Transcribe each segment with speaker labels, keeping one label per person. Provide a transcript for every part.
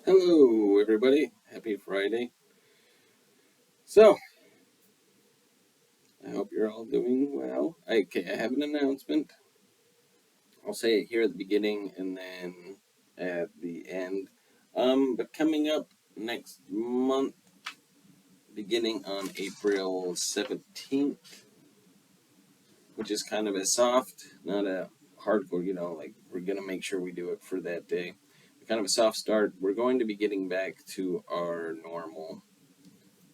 Speaker 1: Hello, everybody. Happy Friday. So, I hope you're all doing well. Okay, I have an announcement. I'll say it here at the beginning and then at the end. But coming up next month, beginning on April 17th, which is kind of a soft, not a hardcore, like we're going to make sure we do it for that day. Kind of a soft start. We're going to be getting back to our normal,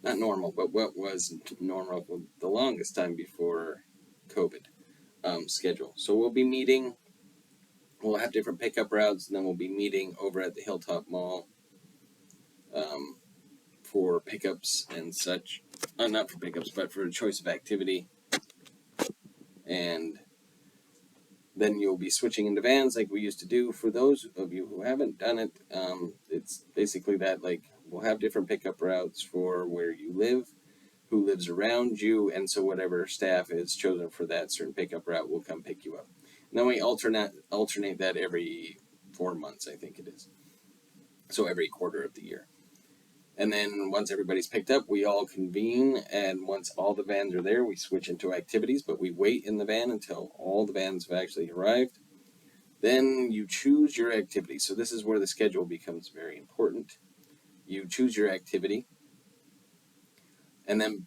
Speaker 1: not normal, but what was normal for the longest time before COVID schedule. So we'll be meeting, we'll have different pickup routes, and then we'll be meeting over at the Hilltop Mall um, for pickups and such. Not for pickups, but for a choice of activity. And then you'll be switching into vans like we used to do. For those of you who haven't done it, it's basically that, like, we'll have different pickup routes for where you live, who lives around you, and so whatever staff is chosen for that certain pickup route will come pick you up. And then we alternate that every 4 months, I think it is. So every quarter of the year. And then once everybody's picked up, we all convene, and once all the vans are there, we switch into activities, but we wait in the van until all the vans have actually arrived. Then you choose your activity. So this is where the schedule becomes very important. You choose your activity, and then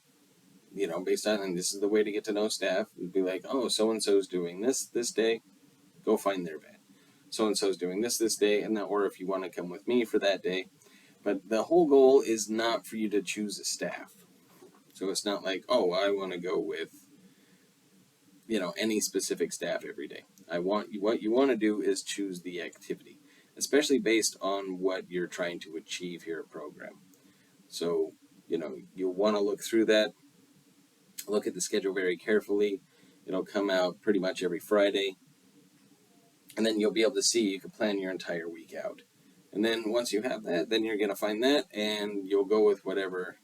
Speaker 1: based on, and this is the way to get to know staff, it'd be like, oh, so-and-so's doing this day, go find their van. So-and-so's doing this day, and that, or if you want to come with me for that day. But the whole goal is not for you to choose a staff. So it's not like, oh, I want to go with, any specific staff every day. What you want to do is choose the activity, especially based on what you're trying to achieve here at program. So, you'll want to look through that, look at the schedule very carefully. It'll come out pretty much every Friday. And then you'll be able to see, you can plan your entire week out. And then once you have that, then you're going to find that, and you'll go with whatever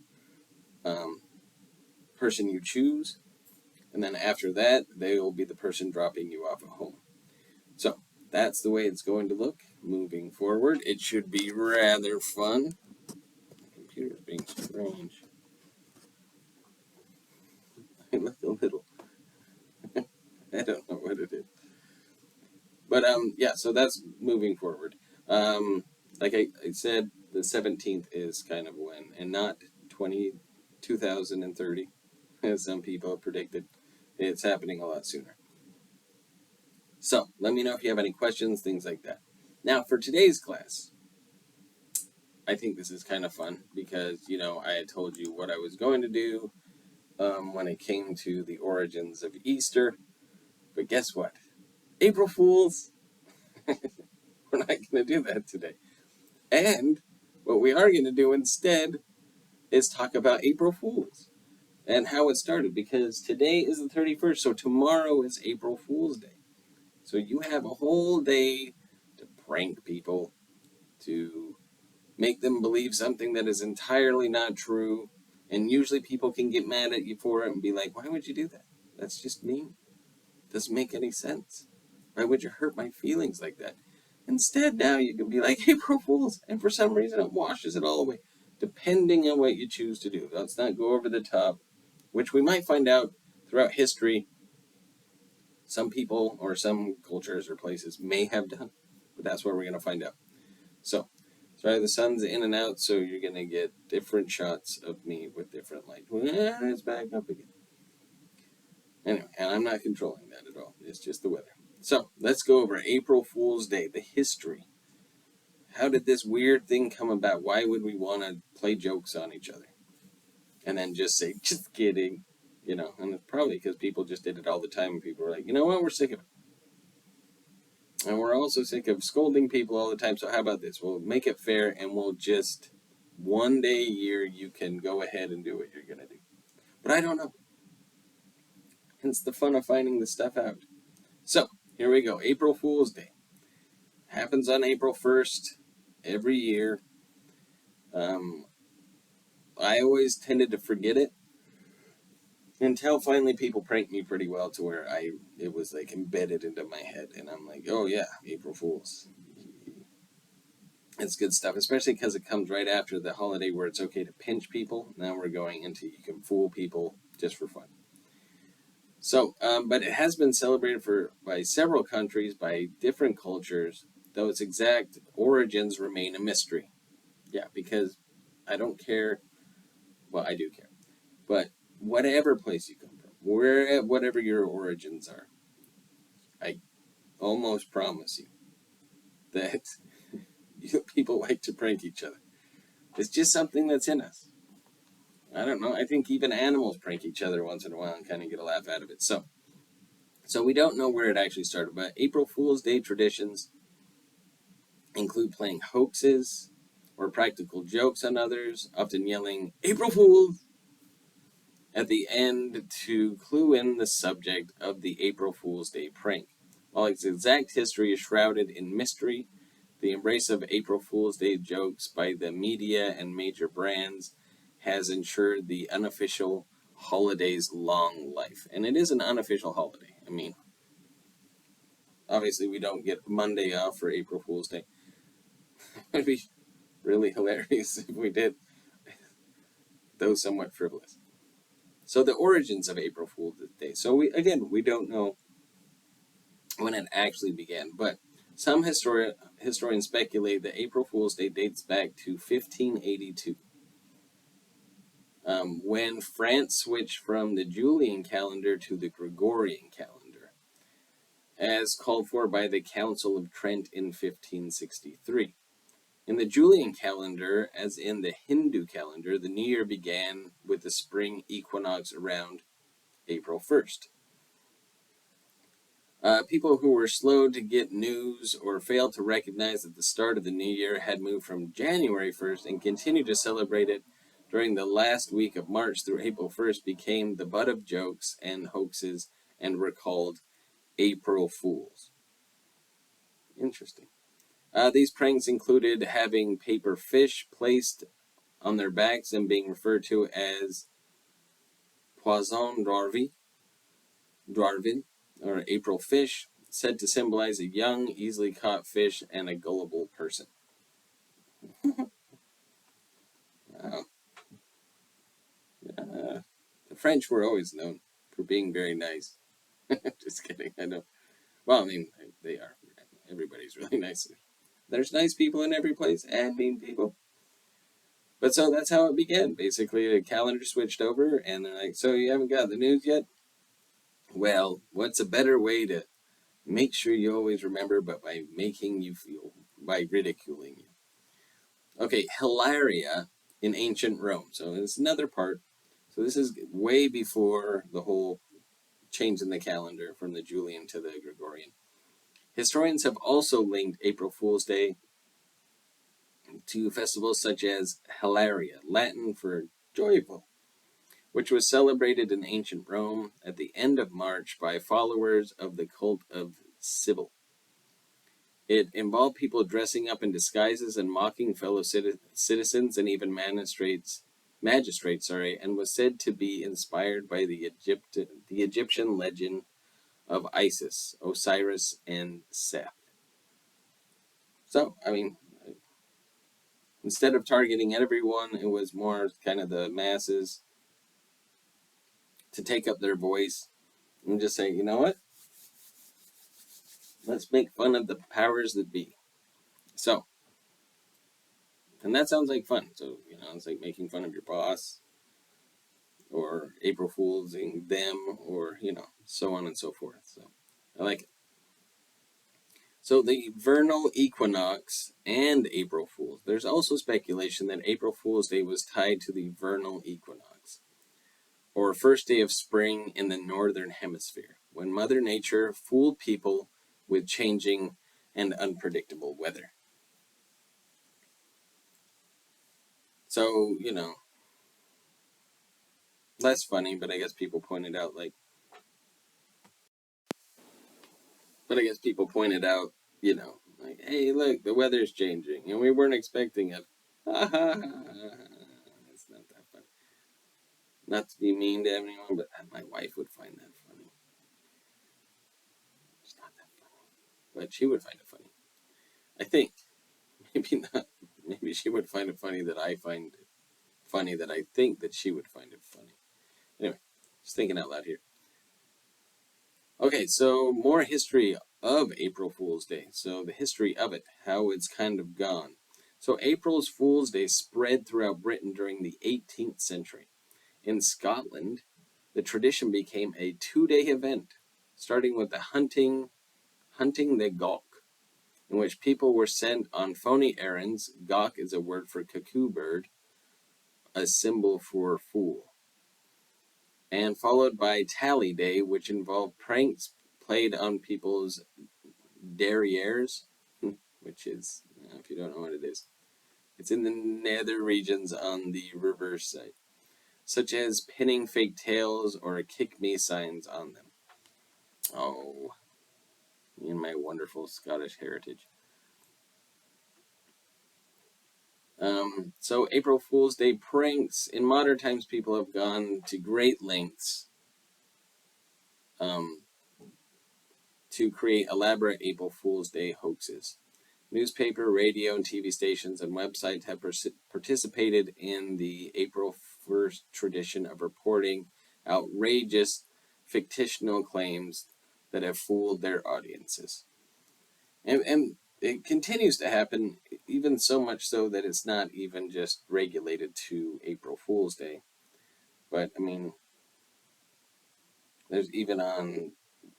Speaker 1: person you choose. And then after that, they will be the person dropping you off at home. So that's the way it's going to look moving forward. It should be rather fun. My computer's being strange. I look a little. I don't know what it is. But yeah, so that's moving forward. Like I said, the 17th is kind of when, and not 2030, as some people have predicted. It's happening a lot sooner. So let me know if you have any questions, things like that. Now for today's class, I think this is kind of fun because, I had told you what I was going to do when it came to the origins of Easter. But guess what? April Fools! We're not going to do that today. And what we are going to do instead is talk about April Fools and how it started, because today is the 31st, so tomorrow is April Fool's Day. So you have a whole day to prank people, to make them believe something that is entirely not true, and usually people can get mad at you for it and be like, why would you do that? That's just mean. Doesn't make any sense. Why would you hurt my feelings like that? Instead, now you can be like, April Fools, and for some reason it washes it all away, depending on what you choose to do. Let's not go over the top, which we might find out throughout history. Some people or some cultures or places may have done, but that's what we're going to find out. So, sorry, the sun's in and out, so you're going to get different shots of me with different light. It's back up again. Anyway, and I'm not controlling that at all. It's just the weather. So, let's go over April Fool's Day, the history. How did this weird thing come about? Why would we want to play jokes on each other? And then just say, just kidding. And it's probably because people just did it all the time, and people were like, you know what, we're sick of it. And we're also sick of scolding people all the time, so how about this? We'll make it fair, and we'll just, one day a year, you can go ahead and do what you're going to do. But I don't know. Hence the fun of finding this stuff out. So, here we go. April Fool's Day. Happens on April 1st every year. I always tended to forget it until finally people pranked me pretty well to where it was like embedded into my head. And I'm like, oh yeah, April Fools. It's good stuff, especially because it comes right after the holiday where it's okay to pinch people. Now we're going into you can fool people just for fun. So, but it has been celebrated by several countries, by different cultures, though its exact origins remain a mystery. Yeah, because I don't care. Well, I do care, but whatever place you come from, whatever your origins are, I almost promise you that people like to prank each other. It's just something that's in us. I don't know. I think even animals prank each other once in a while and kind of get a laugh out of it. So we don't know where it actually started, but April Fool's Day traditions include playing hoaxes or practical jokes on others, often yelling "April Fools" at the end to clue in the subject of the April Fool's Day prank. While its exact history is shrouded in mystery, the embrace of April Fool's Day jokes by the media and major brands has ensured the unofficial holiday's long life. And it is an unofficial holiday. I mean, obviously we don't get Monday off for April Fool's Day. It'd be really hilarious if we did, though somewhat frivolous. So the origins of April Fool's Day. So we don't know when it actually began, but some historians speculate that April Fool's Day dates back to 1582, when France switched from the Julian calendar to the Gregorian calendar, as called for by the Council of Trent in 1563. In the Julian calendar, as in the Hindu calendar, the new year began with the spring equinox around April 1st. People who were slow to get news or failed to recognize that the start of the new year had moved from January 1st and continued to celebrate it during the last week of March through April 1st became the butt of jokes and hoaxes and were called April Fools. Interesting. These pranks included having paper fish placed on their backs and being referred to as Poisson Darwin, or April fish, said to symbolize a young, easily caught fish and a gullible person. Wow. The French were always known for being very nice. Just kidding. I know. Well, I mean, they are. Everybody's really nice. There's nice people in every place and mean people. But so that's how it began. Basically, the calendar switched over, and they're like, "So you haven't got the news yet? Well, what's a better way to make sure you always remember, but by making you feel, by ridiculing you?" Okay, Hilaria in ancient Rome. So it's another part. So this is way before the whole change in the calendar from the Julian to the Gregorian. Historians have also linked April Fool's Day to festivals such as Hilaria, Latin for joyful, which was celebrated in ancient Rome at the end of March by followers of the cult of Cybele. It involved people dressing up in disguises and mocking fellow citizens and even magistrates, and was said to be inspired by the Egyptian legend of Isis, Osiris, and Seth. So, I mean, instead of targeting everyone, it was more kind of the masses to take up their voice and just say, you know what? Let's make fun of the powers that be. So, and that sounds like fun. So, it's like making fun of your boss, or April Foolsing them, or, so on and so forth. So, I like it. So, the vernal equinox and April Fools. There's also speculation that April Fool's Day was tied to the vernal equinox, or first day of spring in the northern hemisphere, when Mother Nature fooled people with changing and unpredictable weather. So, less funny, but I guess people pointed out, like, hey, look, the weather's changing, and we weren't expecting it. Ha ha ha. It's not that funny. Not to be mean to anyone, but my wife would find that funny. It's not that funny, but she would find it funny. I think. Maybe not. Maybe she would find it funny that I find it funny that I think that she would find it funny. Anyway, just thinking out loud here. Okay, so more history of April Fool's Day. So the history of it, how it's kind of gone. So April's Fool's Day spread throughout Britain during the 18th century. In Scotland, the tradition became a 2-day event, starting with the hunting the gawk, in which people were sent on phony errands. Gawk is a word for cuckoo bird, a symbol for fool. And followed by Tally Day, which involved pranks played on people's derrieres, which is, if you don't know what it is, it's in the nether regions on the reverse side, such as pinning fake tails or kick me signs on them. Oh, me and my wonderful Scottish heritage. So April Fool's Day pranks. In modern times, people have gone to great lengths to create elaborate April Fool's Day hoaxes. Newspaper, radio, and TV stations and websites have participated in the April 1st tradition of reporting outrageous fictional claims that have fooled their audiences. And it continues to happen, even so much so that it's not even just regulated to April Fool's Day. But, I mean, there's even on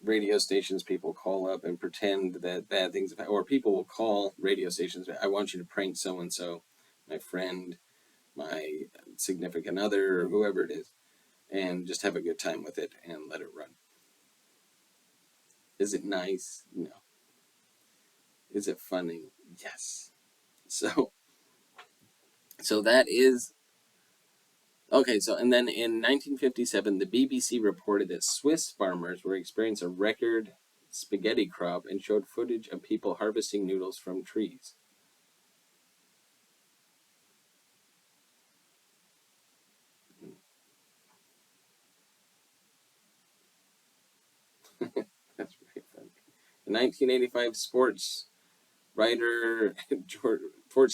Speaker 1: radio stations, people call up and pretend that bad things have happened, or people will call radio stations, I want you to prank so-and-so, my friend, my significant other, or whoever it is, and just have a good time with it and let it run. Is it nice? No. Is it funny? Yes. So that is okay. So, and then in 1957, the BBC reported that Swiss farmers were experiencing a record spaghetti crop and showed footage of people harvesting noodles from trees. That's very funny. In 1985, sports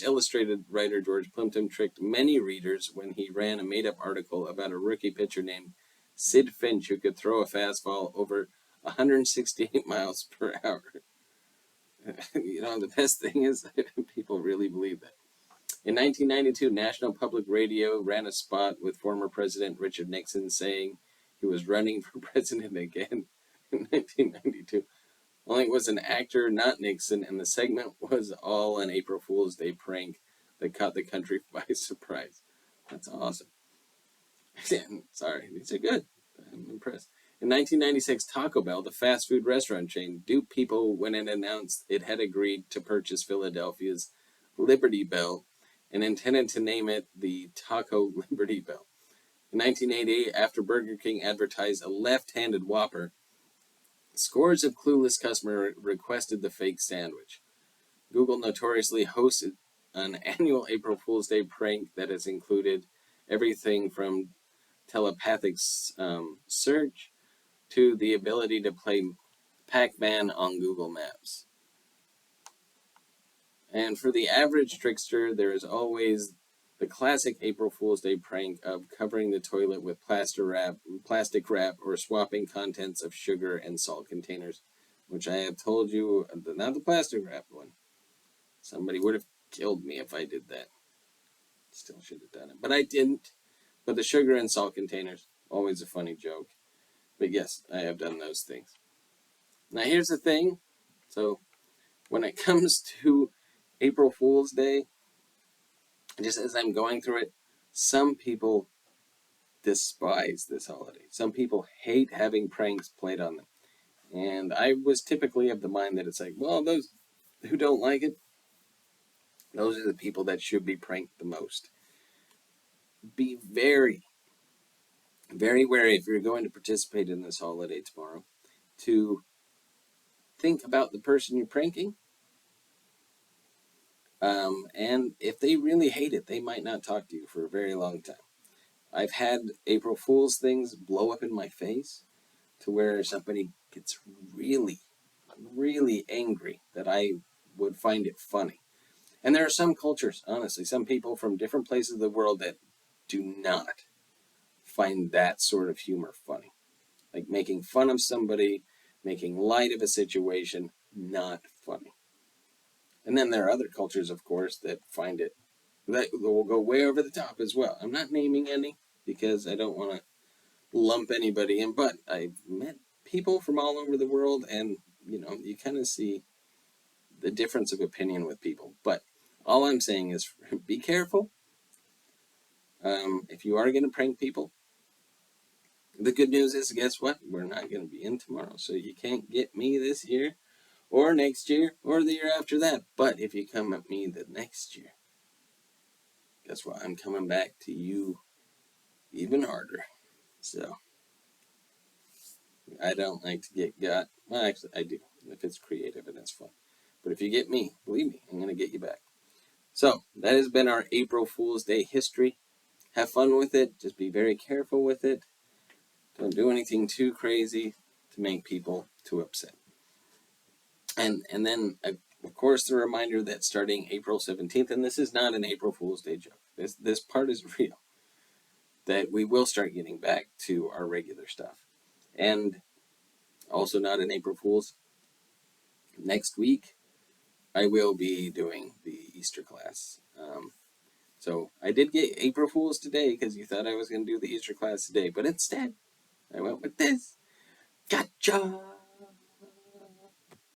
Speaker 1: Illustrated writer George Plimpton tricked many readers when he ran a made-up article about a rookie pitcher named Sid Finch who could throw a fastball over 168 miles per hour. The best thing is people really believe that. In 1992, National Public Radio ran a spot with former President Richard Nixon saying he was running for president again in 1992. Only it was an actor, not Nixon, and the segment was all an April Fool's Day prank that caught the country by surprise. That's awesome. Sorry, these are good. I'm impressed. In 1996, Taco Bell, the fast food restaurant chain, duped people when it announced it had agreed to purchase Philadelphia's Liberty Bell and intended to name it the Taco Liberty Bell. In 1988, after Burger King advertised a left-handed Whopper, scores of clueless customers requested the fake sandwich. Google notoriously hosted an annual April Fool's Day prank that has included everything from telepathic search to the ability to play Pac-Man on Google Maps. And for the average trickster, there is always the classic April Fool's Day prank of covering the toilet with plastic wrap, or swapping contents of sugar and salt containers, which I have told you, not the plastic wrap one. Somebody would have killed me if I did that. Still should have done it, but I didn't. But the sugar and salt containers, always a funny joke. But yes, I have done those things. Now here's the thing. So when it comes to April Fool's Day, just as I'm going through it, some people despise this holiday. Some people hate having pranks played on them. And I was typically of the mind that it's like, well, those who don't like it, those are the people that should be pranked the most. Be very, very wary if you're going to participate in this holiday tomorrow to think about the person you're pranking. And if they really hate it, they might not talk to you for a very long time. I've had April Fool's things blow up in my face to where somebody gets really, really angry that I would find it funny. And there are some cultures, honestly, some people from different places of the world that do not find that sort of humor funny. Like making fun of somebody, making light of a situation, not funny. And then there are other cultures, of course, that find it, that will go way over the top as well. I'm not naming any because I don't want to lump anybody in, but I've met people from all over the world, and you kind of see the difference of opinion with people. But all I'm saying is be careful. If you are going to prank people, the good news is, guess what? We're not going to be in tomorrow, so you can't get me this year or next year or the year after that. But if you come at me the next year, guess what? I'm coming back to you even harder. So I don't like to get got. Well, actually, I do if it's creative and it's fun. But if you get me, believe me, I'm going to get you back. So that has been our April Fool's Day history. Have fun with it. Just be very careful with it. Don't do anything too crazy to make people too upset. And then, of course, the reminder that starting April 17th, and this is not an April Fool's Day joke. This part is real. That we will start getting back to our regular stuff. And also not an April Fool's. Next week, I will be doing the Easter class. So I did get April Fool's today because you thought I was going to do the Easter class today, but instead I went with this. Gotcha!